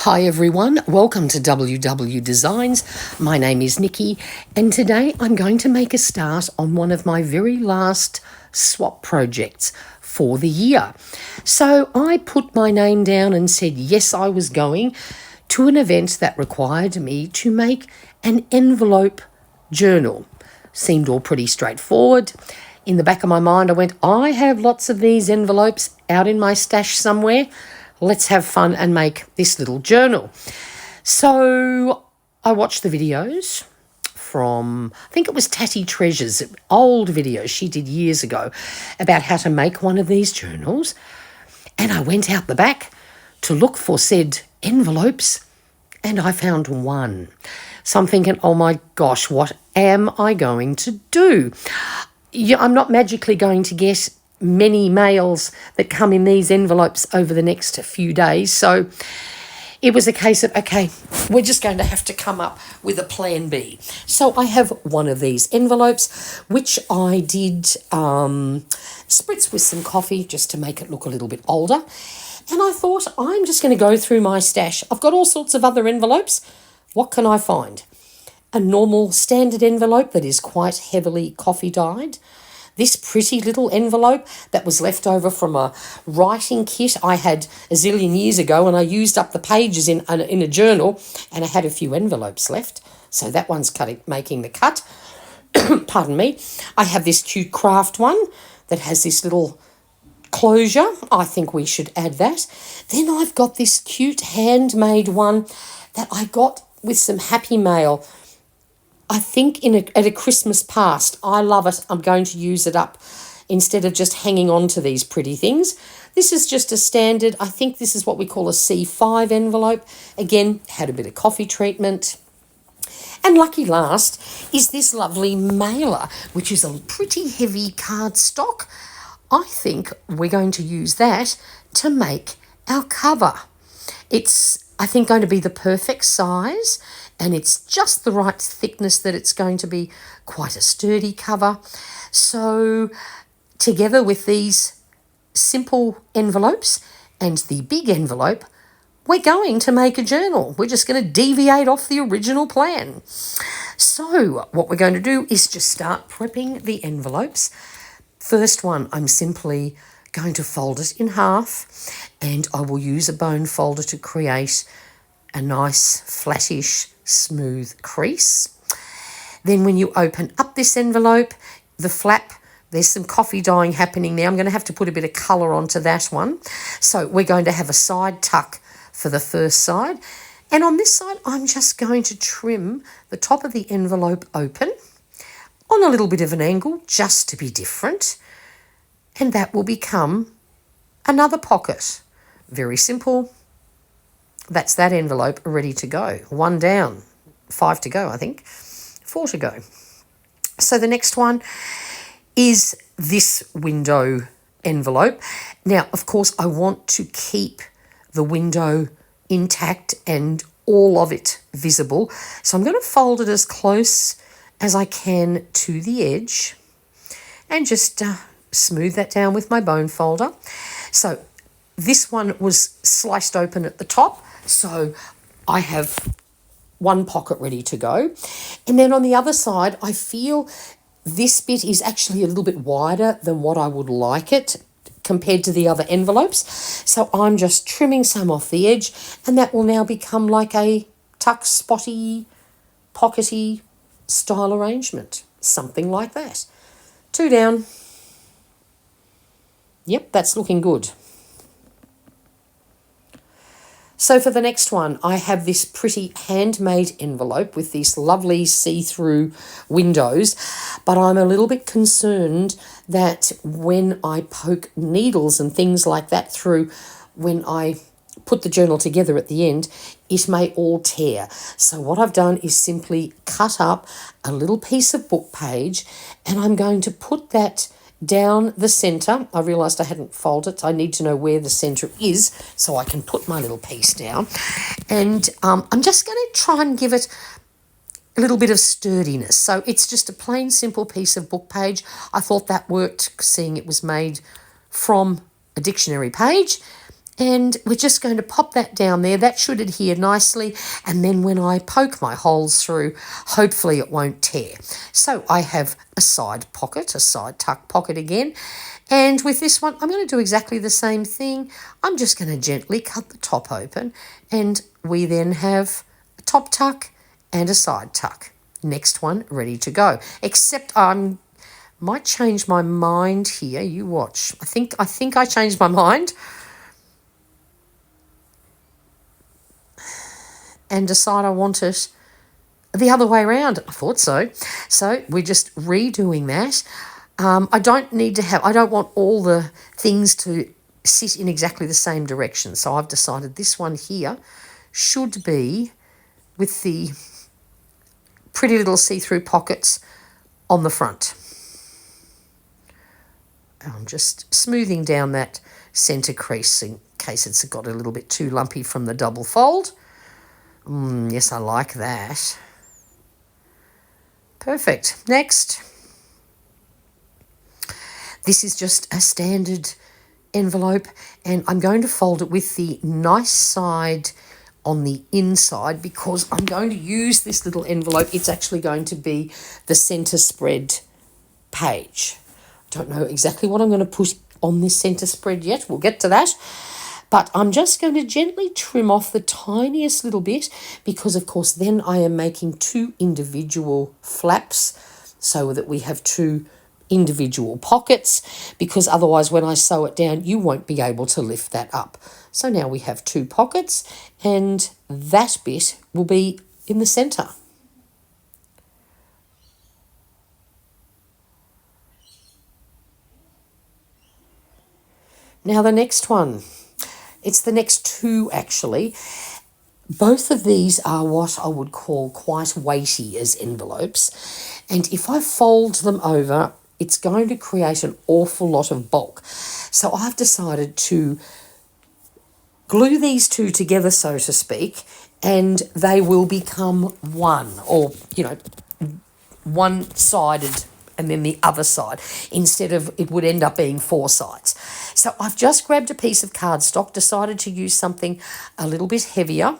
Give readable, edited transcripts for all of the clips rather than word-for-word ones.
Hi everyone, welcome to WW Designs. My name is Nikki and today I'm going to make a start on one of my very last swap projects for the year. So I put my name down and said yes, I was going to an event that required me to make an envelope journal. Seemed all pretty straightforward. In the back of my mind I went, I have lots of these envelopes out in my stash somewhere. Let's have fun and make this little journal. So I watched the videos from, I think it was Tatty Treasure's old video she did years ago about how to make one of these journals. And I went out the back to look for said envelopes and I found one. So I'm thinking, oh my gosh, what am I going to do? I'm not magically going to get many mails that come in these envelopes over the next few days. So it was a case of, okay, we're just going to have to come up with a plan B. So I have one of these envelopes, which I did spritz with some coffee just to make it look a little bit older. And I thought, I'm just going to go through my stash. I've got all sorts of other envelopes. What can I find? A normal standard envelope that is quite heavily coffee dyed. This pretty little envelope that was left over from a writing kit I had a zillion years ago, and I used up the pages in a journal, and I had a few envelopes left. So that one's making the cut. Pardon me. I have this cute craft one that has this little closure. I think we should add that. Then I've got this cute handmade one that I got with some Happy Mail, I think at a Christmas past. I love it. I'm going to use it up instead of just hanging on to these pretty things. This is just a standard, I think this is what we call a C5 envelope. Again, had a bit of coffee treatment. And lucky last is this lovely mailer, which is a pretty heavy cardstock. I think we're going to use that to make our cover. It's, I think, going to be the perfect size, and it's just the right thickness that it's going to be quite a sturdy cover. So together with these simple envelopes and the big envelope, we're going to make a journal. We're just going to deviate off the original plan. So what we're going to do is just start prepping the envelopes. First one, I'm simply going to fold it in half, and I will use a bone folder to create a nice flattish smooth crease. Then when you open up this envelope, the flap, there's some coffee dyeing happening there. I'm going to have to put a bit of colour onto that one. So we're going to have a side tuck for the first side. And on this side, I'm just going to trim the top of the envelope open on a little bit of an angle just to be different. And that will become another pocket. Very simple. That's that envelope ready to go. One down, 5 to go, I think, 4 to go. So the next one is this window envelope. Now, of course, I want to keep the window intact and all of it visible. So I'm going to fold it as close as I can to the edge and just smooth that down with my bone folder. So this one was sliced open at the top, so I have one pocket ready to go. And then on the other side, I feel this bit is actually a little bit wider than what I would like it compared to the other envelopes. So I'm just trimming some off the edge, and that will now become like a tuck spotty, pockety style arrangement. Something like that. 2 down. Yep, that's looking good. So for the next one, I have this pretty handmade envelope with these lovely see-through windows, but I'm a little bit concerned that when I poke needles and things like that through, when I put the journal together at the end, it may all tear. So what I've done is simply cut up a little piece of book page, and I'm going to put that down the centre. I realised I hadn't folded. I need to know where the centre is so I can put my little piece down. And I'm just going to try and give it a little bit of sturdiness. So it's just a plain, simple piece of book page. I thought that worked, seeing it was made from a dictionary page. And we're just going to pop that down there. That should adhere nicely. And then when I poke my holes through, hopefully it won't tear. So I have a side pocket, a side tuck pocket again. And with this one, I'm going to do exactly the same thing. I'm just going to gently cut the top open. And we then have a top tuck and a side tuck. Next one ready to go. Except might change my mind here. You watch. I think I changed my mind. And decide I want it the other way around. I thought so. So we're just redoing that. I don't want all the things to sit in exactly the same direction. So I've decided this one here should be with the pretty little see-through pockets on the front. I'm just smoothing down that centre crease in case it's got a little bit too lumpy from the double fold. Yes, I like that. Perfect. Next. This is just a standard envelope, and I'm going to fold it with the nice side on the inside because I'm going to use this little envelope. It's actually going to be the centre spread page. Don't know exactly what I'm going to put on this centre spread yet. We'll get to that. But I'm just going to gently trim off the tiniest little bit because, of course, then I am making two individual flaps so that we have two individual pockets, because otherwise when I sew it down, you won't be able to lift that up. So now we have two pockets and that bit will be in the centre. Now the next one. It's the next two, actually. Both of these are what I would call quite weighty as envelopes. And if I fold them over, it's going to create an awful lot of bulk. So I've decided to glue these two together, so to speak, and they will become one, or, one-sided and then the other side, instead of it would end up being four sides. So I've just grabbed a piece of cardstock, decided to use something a little bit heavier.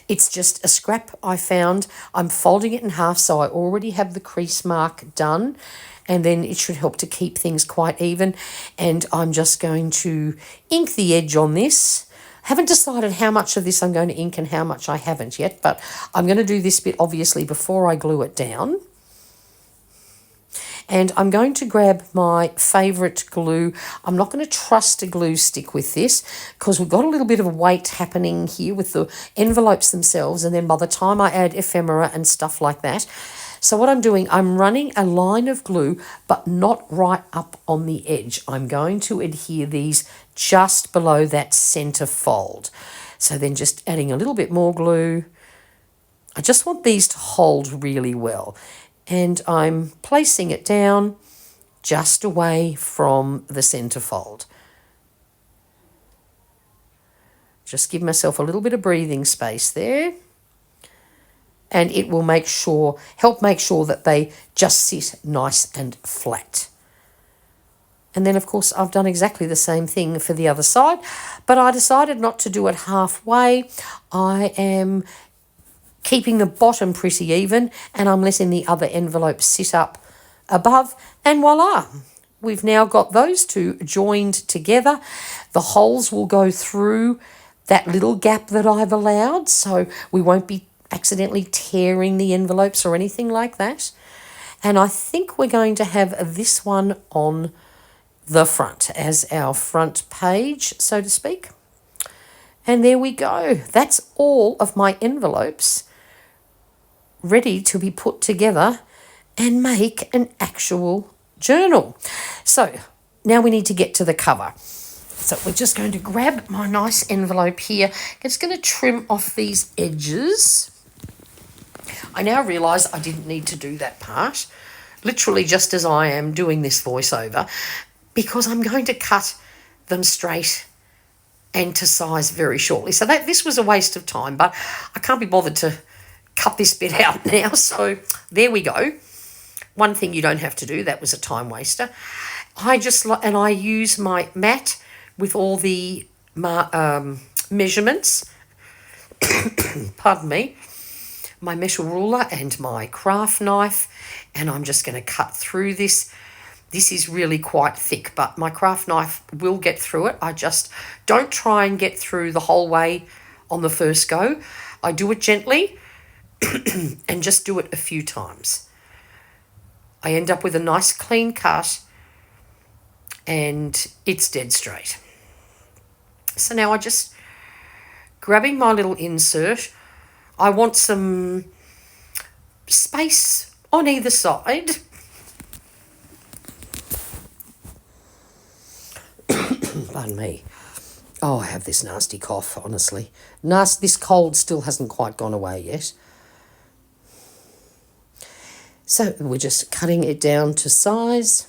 It's just a scrap I found. I'm folding it in half, so I already have the crease mark done, and then it should help to keep things quite even. And I'm just going to ink the edge on this. Haven't decided how much of this I'm going to ink and how much I haven't yet, but I'm going to do this bit obviously before I glue it down. And I'm going to grab my favourite glue. I'm not going to trust a glue stick with this because we've got a little bit of weight happening here with the envelopes themselves, and then by the time I add ephemera and stuff like that. So what I'm doing, I'm running a line of glue, but not right up on the edge. I'm going to adhere these just below that centre fold. So then just adding a little bit more glue. I just want these to hold really well. And I'm placing it down just away from the centre fold. Just give myself a little bit of breathing space there. And it will help make sure that they just sit nice and flat. And then, of course, I've done exactly the same thing for the other side, but I decided not to do it halfway. I am keeping the bottom pretty even, and I'm letting the other envelope sit up above, and voila, we've now got those two joined together. The holes will go through that little gap that I've allowed, so we won't be accidentally tearing the envelopes or anything like that. And I think we're going to have this one on the front as our front page, so to speak. And there we go. That's all of my envelopes ready to be put together and make an actual journal. So now we need to get to the cover. So we're just going to grab my nice envelope here. It's going to trim off these edges. I now realise I didn't need to do that part, literally just as I am doing this voiceover, because I'm going to cut them straight and to size very shortly. So this was a waste of time, but I can't be bothered to cut this bit out now. So there we go. One thing you don't have to do, that was a time waster. I use my mat with all the measurements, pardon me, my metal ruler and my craft knife, and I'm just going to cut through this. This is really quite thick, but my craft knife will get through it. I just don't try and get through the whole way on the first go. I do it gently and just do it a few times. I end up with a nice clean cut and it's dead straight. So now I just, grabbing my little insert, I want some space on either side. Pardon me. Oh, I have this nasty cough, honestly. This cold still hasn't quite gone away yet. So we're just cutting it down to size.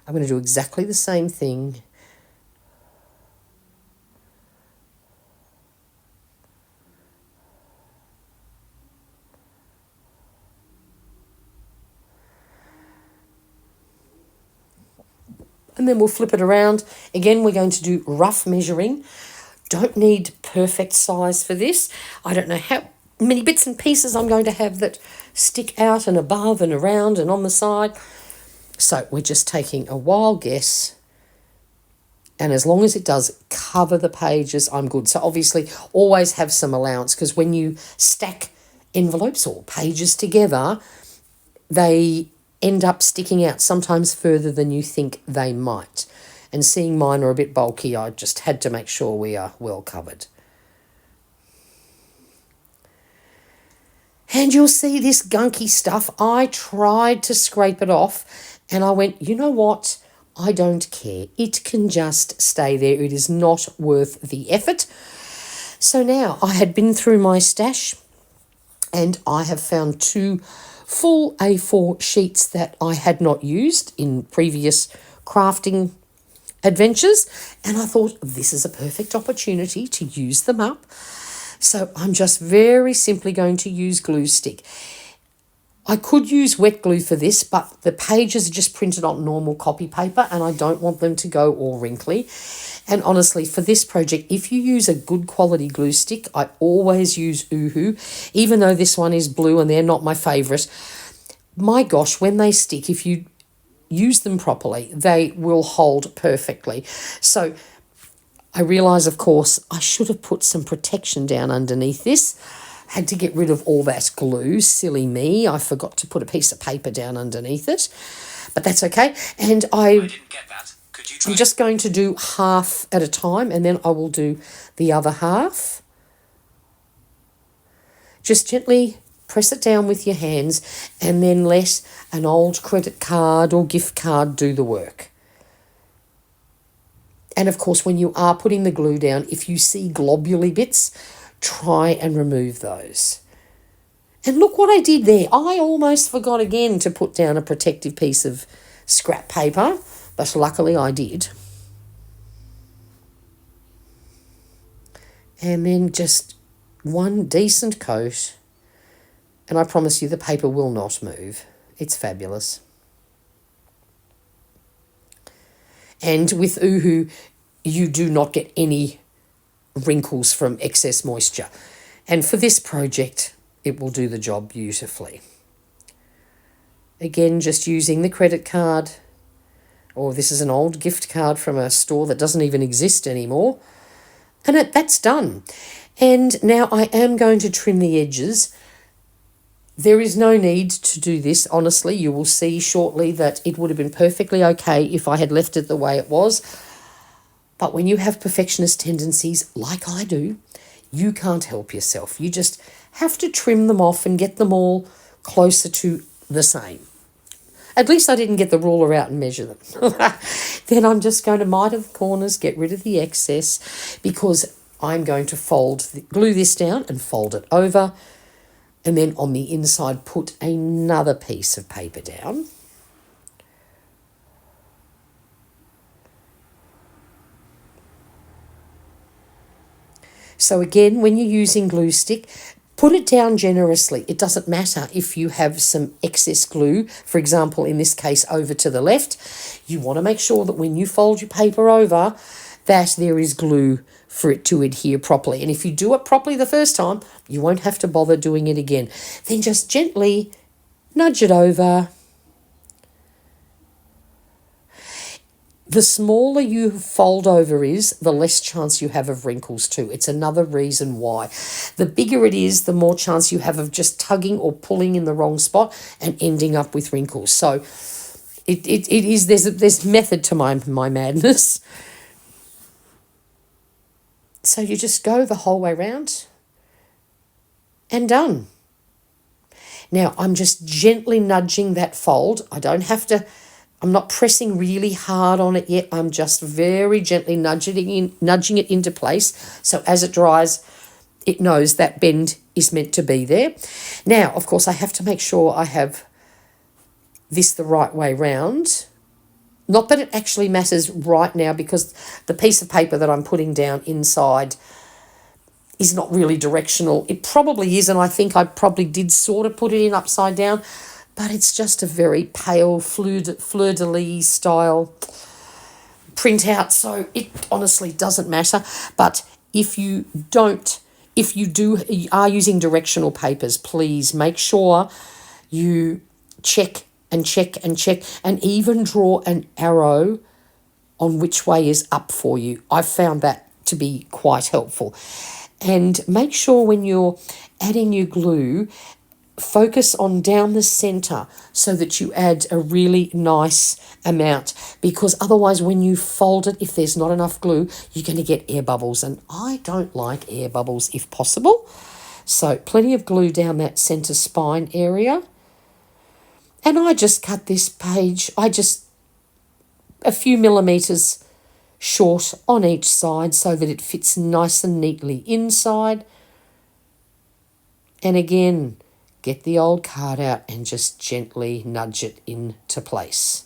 I'm going to do exactly the same thing. And then we'll flip it around. Again, we're going to do rough measuring. Don't need perfect size for this. I don't know how many bits and pieces I'm going to have that stick out and above and around and on the side. So we're just taking a wild guess. And as long as it does cover the pages, I'm good. So obviously always have some allowance, because when you stack envelopes or pages together, they end up sticking out sometimes further than you think they might. And seeing mine are a bit bulky, I just had to make sure we are well covered. And you'll see this gunky stuff. I tried to scrape it off and I went, you know what? I don't care. It can just stay there. It is not worth the effort. So now I had been through my stash and I have found 2 full A4 sheets that I had not used in previous crafting adventures, and I thought this is a perfect opportunity to use them up. So I'm just very simply going to use glue stick. I could use wet glue for this, but the pages are just printed on normal copy paper and I don't want them to go all wrinkly. And honestly, for this project, if you use a good quality glue stick, I always use Oohoo, even though this one is blue and they're not my favourite. My gosh, when they stick, if you use them properly, they will hold perfectly. So I realise, of course, I should have put some protection down underneath this. Had to get rid of all that glue. Silly me. I forgot to put a piece of paper down underneath it. But that's okay. And I didn't get that. Could you try? I'm just going to do half at a time and then I will do the other half. Just gently press it down with your hands and then let an old credit card or gift card do the work. And of course, when you are putting the glue down, if you see globuly bits, try and remove those. And look what I did there. I almost forgot again to put down a protective piece of scrap paper, but luckily I did. And then just one decent coat, and I promise you the paper will not move. It's fabulous. And with Oohoo, you do not get any wrinkles from excess moisture. And for this project, it will do the job beautifully. Again, just using the credit card, or this is an old gift card from a store that doesn't even exist anymore. And that's done. And now I am going to trim the edges. There is no need to do this, honestly. You will see shortly that it would have been perfectly okay if I had left it the way it was. But when you have perfectionist tendencies, like I do, you can't help yourself. You just have to trim them off and get them all closer to the same. At least I didn't get the ruler out and measure them. Then I'm just going to miter the corners, get rid of the excess, because I'm going to glue this down and fold it over. And then on the inside, put another piece of paper down. So again, when you're using glue stick, put it down generously. It doesn't matter if you have some excess glue, for example, in this case, over to the left. You want to make sure that when you fold your paper over, that there is glue for it to adhere properly. And if you do it properly the first time, you won't have to bother doing it again. Then just gently nudge it over. The smaller you fold over is, the less chance you have of wrinkles too. It's another reason why. The bigger it is, the more chance you have of just tugging or pulling in the wrong spot and ending up with wrinkles. So it is, there's method to my madness. So you just go the whole way around and done. Now I'm just gently nudging that fold. I'm not pressing really hard on it yet. I'm just very gently nudging it into place. So as it dries, it knows that bend is meant to be there. Now, of course, I have to make sure I have this the right way round. Not that it actually matters right now, because the piece of paper that I'm putting down inside is not really directional. It probably is, and I think I probably did sort of put it in upside down, but it's just a very pale fleur-de-lis style printout, so it honestly doesn't matter. But if you are using directional papers, please make sure you check and check and check, and even draw an arrow on which way is up for you. I've found that to be quite helpful. And make sure when you're adding your glue, focus on down the center so that you add a really nice amount, because otherwise when you fold it, if there's not enough glue, you're going to get air bubbles, and I don't like air bubbles if possible. So plenty of glue down that center spine area. And I just cut this page, a few millimeters short on each side so that it fits nice and neatly inside. And again, get the old card out and just gently nudge it into place.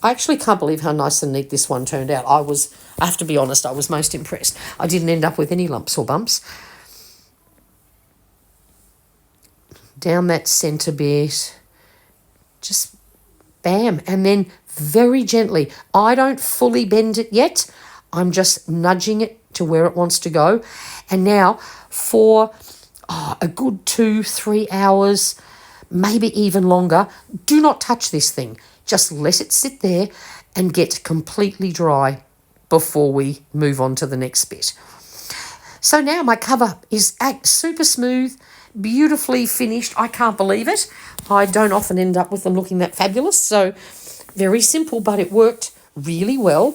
I actually can't believe how nice and neat this one turned out. I have to be honest, I was most impressed. I didn't end up with any lumps or bumps. Down that centre bit, just bam, and then very gently. I don't fully bend it yet. I'm just nudging it to where it wants to go. And now for a good 2-3 hours, maybe even longer, do not touch this thing. Just let it sit there and get completely dry before we move on to the next bit. So now my cover is super smooth, beautifully finished. I can't believe it. I don't often end up with them looking that fabulous. So very simple, but it worked really well.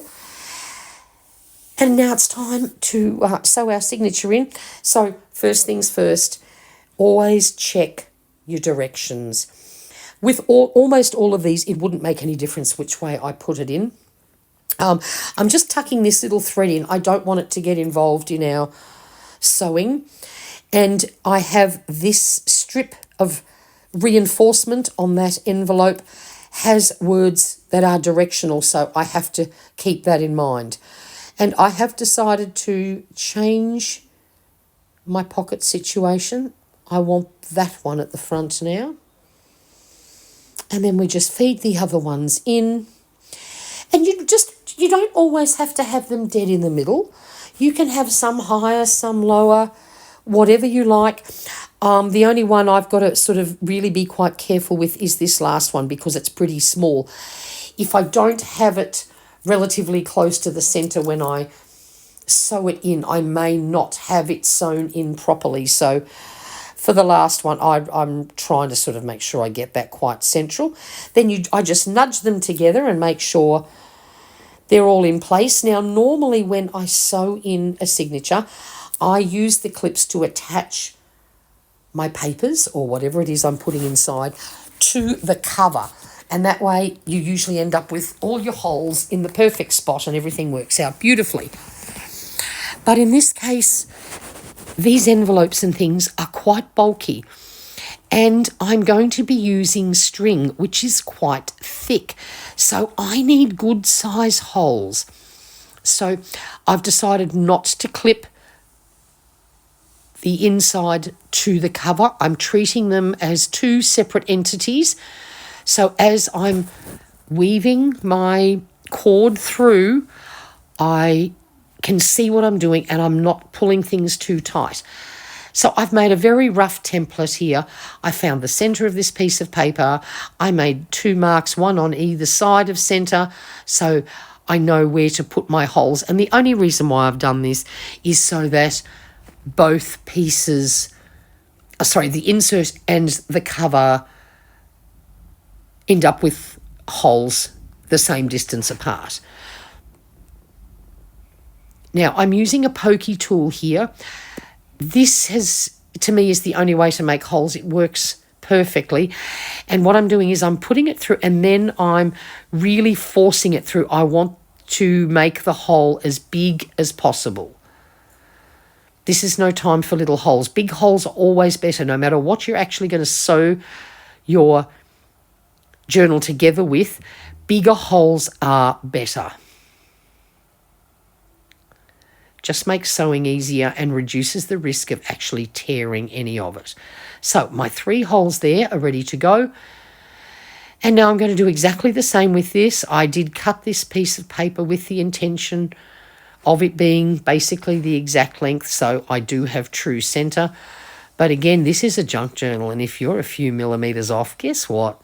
And now it's time to sew our signature in. So first things first, always check your directions. With almost all of these, it wouldn't make any difference which way I put it in. I'm just tucking this little thread in. I don't want it to get involved in our sewing. And I have this strip of reinforcement on that envelope has words that are directional, so I have to keep that in mind. And I have decided to change my pocket situation. I want that one at the front now. And then we just feed the other ones in. And you don't always have to have them dead in the middle. You can have some higher, some lower, whatever you like. The only one I've got to sort of really be quite careful with is this last one, because it's pretty small. If I don't have it relatively close to the centre when I sew it in, I may not have it sewn in properly. So for the last one, I'm trying to sort of make sure I get that quite central. Then I just nudge them together and make sure they're all in place. Now, normally when I sew in a signature, I use the clips to attach my papers or whatever it is I'm putting inside to the cover. And that way you usually end up with all your holes in the perfect spot and everything works out beautifully. But in this case, these envelopes and things are quite bulky. And I'm going to be using string, which is quite thick. So I need good size holes. So I've decided not to clip the inside to the cover. I'm treating them as two separate entities. So as I'm weaving my cord through, I can see what I'm doing and I'm not pulling things too tight. So I've made a very rough template here. I found the centre of this piece of paper. I made 2 marks, one on either side of centre, so I know where to put my holes. And the only reason why I've done this is so that both pieces, the insert and the cover end up with holes the same distance apart. Now, I'm using a pokey tool here. This to me, is the only way to make holes. It works perfectly. And what I'm doing is I'm putting it through and then I'm really forcing it through. I want to make the hole as big as possible. This is no time for little holes. Big holes are always better, no matter what you're actually going to sew your journal together with. Bigger holes are better. Just makes sewing easier and reduces the risk of actually tearing any of it. So my 3 holes there are ready to go. And now I'm going to do exactly the same with this. I did cut this piece of paper with the intention of it being basically the exact length, so I do have true centre. But again, this is a junk journal, and if you're a few millimetres off, guess what?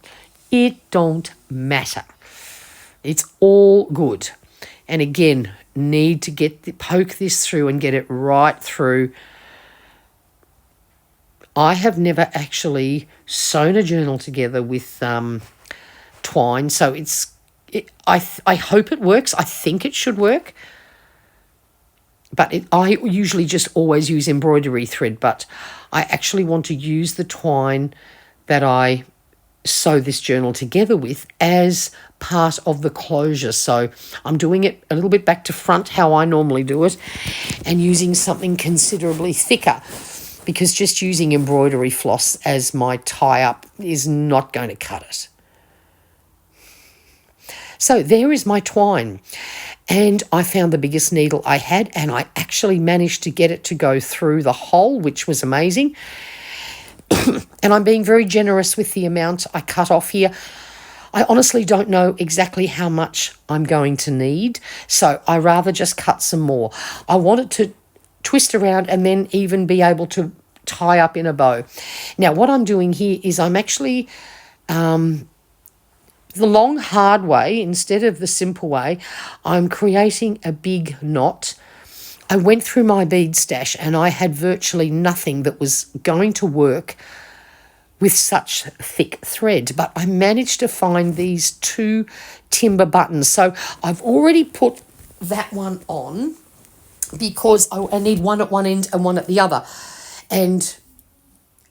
It don't matter. It's all good. And again, need to poke this through and get it right through. I have never actually sewn a journal together with twine, so I hope it works. I think it should work. But I usually just always use embroidery thread, but I actually want to use the twine that I sew this journal together with as part of the closure. So I'm doing it a little bit back to front, how I normally do it, and using something considerably thicker, because just using embroidery floss as my tie-up is not going to cut it. So there is my twine. And I found the biggest needle I had, and I actually managed to get it to go through the hole, which was amazing. And I'm being very generous with the amount I cut off here. I honestly don't know exactly how much I'm going to need, so I rather just cut some more. I want it to twist around and then even be able to tie up in a bow. Now, what I'm doing here is I'm actually the long, hard way instead of the simple way. I'm creating a big knot. I went through my bead stash and I had virtually nothing that was going to work with such thick thread, but I managed to find these 2 timber buttons. So I've already put that one on because I need one at one end and one at the other. And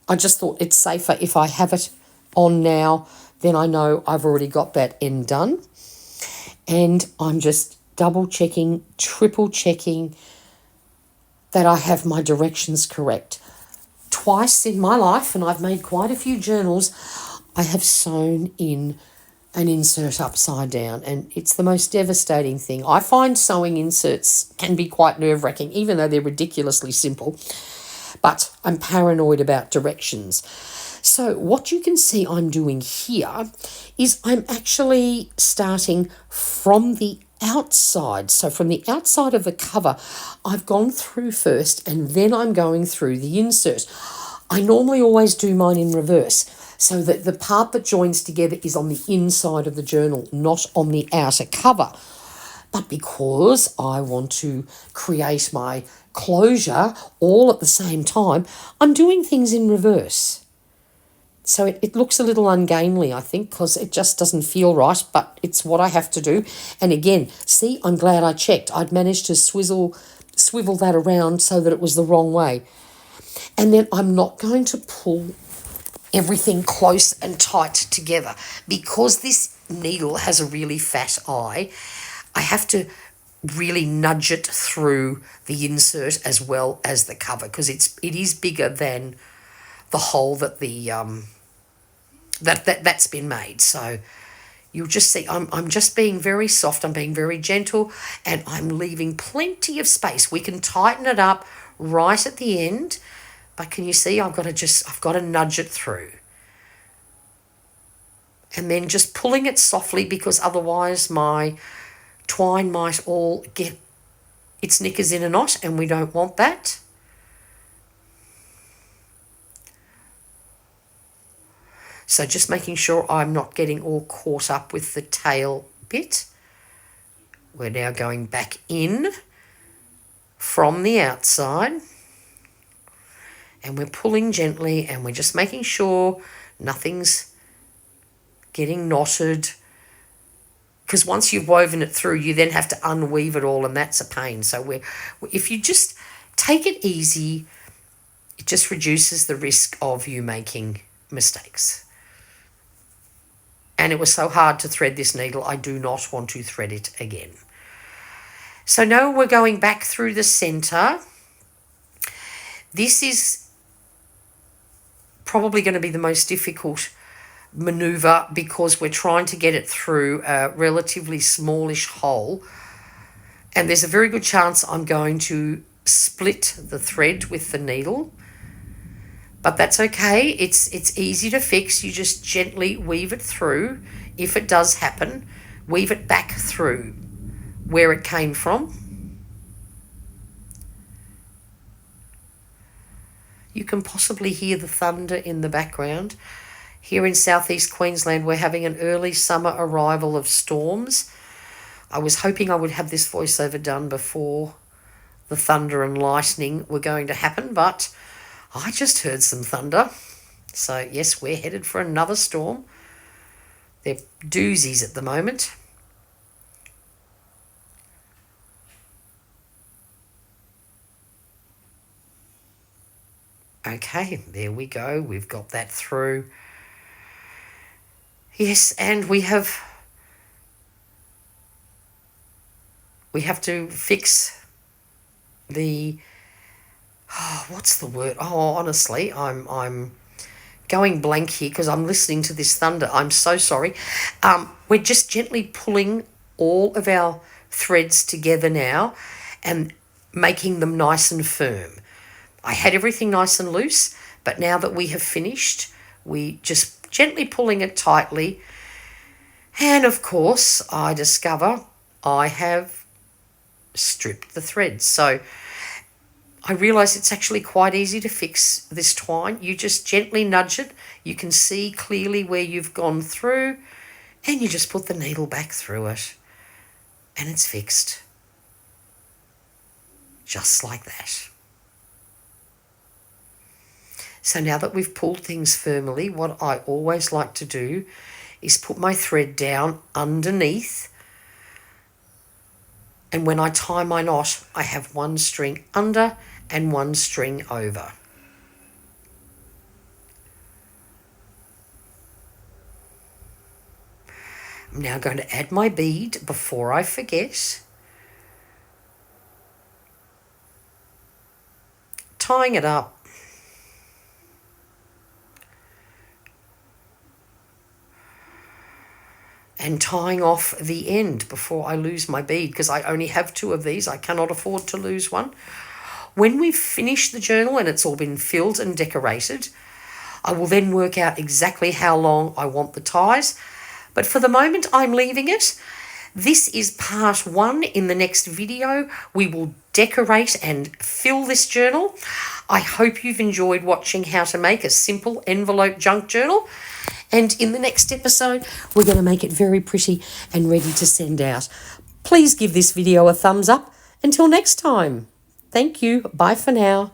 I just thought it's safer if I have it on now, then I know I've already got that end done. And I'm just double checking, triple checking that I have my directions correct. Twice in my life, and I've made quite a few journals, I have sewn in an insert upside down, and it's the most devastating thing. I find sewing inserts can be quite nerve-wracking, even though they're ridiculously simple, but I'm paranoid about directions. So what you can see I'm doing here is I'm actually starting from the outside. So from the outside of the cover, I've gone through first and then I'm going through the insert. I normally always do mine in reverse, so that the part that joins together is on the inside of the journal, not on the outer cover. But because I want to create my closure all at the same time, I'm doing things in reverse. So it looks a little ungainly, I think, because it just doesn't feel right, but it's what I have to do. And again, see, I'm glad I checked. I'd managed to swivel that around so that it was the wrong way. And then I'm not going to pull everything close and tight together. Because this needle has a really fat eye, I have to really nudge it through the insert as well as the cover, because it is bigger than the hole that that's been made. So you'll just see I'm just being very soft, I'm being very gentle, and I'm leaving plenty of space. We can tighten it up right at the end, but can you see I've got to nudge it through. And then just pulling it softly, because otherwise my twine might all get its knickers in a knot, and we don't want that. So just making sure I'm not getting all caught up with the tail bit. We're now going back in from the outside, and we're pulling gently, and we're just making sure nothing's getting knotted, because once you've woven it through, you then have to unweave it all, and that's a pain. So if you just take it easy, it just reduces the risk of you making mistakes. And it was so hard to thread this needle, I do not want to thread it again. So now we're going back through the center. This is probably going to be the most difficult maneuver because we're trying to get it through a relatively smallish hole. And there's a very good chance I'm going to split the thread with the needle. But that's okay. It's easy to fix. You just gently weave it through. If it does happen, weave it back through where it came from. You can possibly hear the thunder in the background. Here in southeast Queensland, we're having an early summer arrival of storms. I was hoping I would have this voiceover done before the thunder and lightning were going to happen, but I just heard some thunder. So yes, we're headed for another storm. They're doozies at the moment. Okay, there we go. We've got that through. Yes, and we have to fix the, what's the word? Oh, honestly, I'm going blank here because I'm listening to this thunder. I'm so sorry. We're just gently pulling all of our threads together now and making them nice and firm. I had everything nice and loose, but now that we have finished, we just gently pulling it tightly. And of course, I discover I have stripped the threads. So I realise it's actually quite easy to fix this twine. You just gently nudge it. You can see clearly where you've gone through, and you just put the needle back through it, and it's fixed. Just like that. So now that we've pulled things firmly, what I always like to do is put my thread down underneath, and when I tie my knot, I have one string under and one string over. I'm now going to add my bead before I forget. Tying it up. And tying off the end before I lose my bead, because I only have two of these. I cannot afford to lose one. When we've finished the journal and it's all been filled and decorated, I will then work out exactly how long I want the ties. But for the moment, I'm leaving it. This is part 1. In the next video, we will decorate and fill this journal. I hope you've enjoyed watching how to make a simple envelope junk journal. And in the next episode, we're going to make it very pretty and ready to send out. Please give this video a thumbs up. Until next time. Thank you. Bye for now.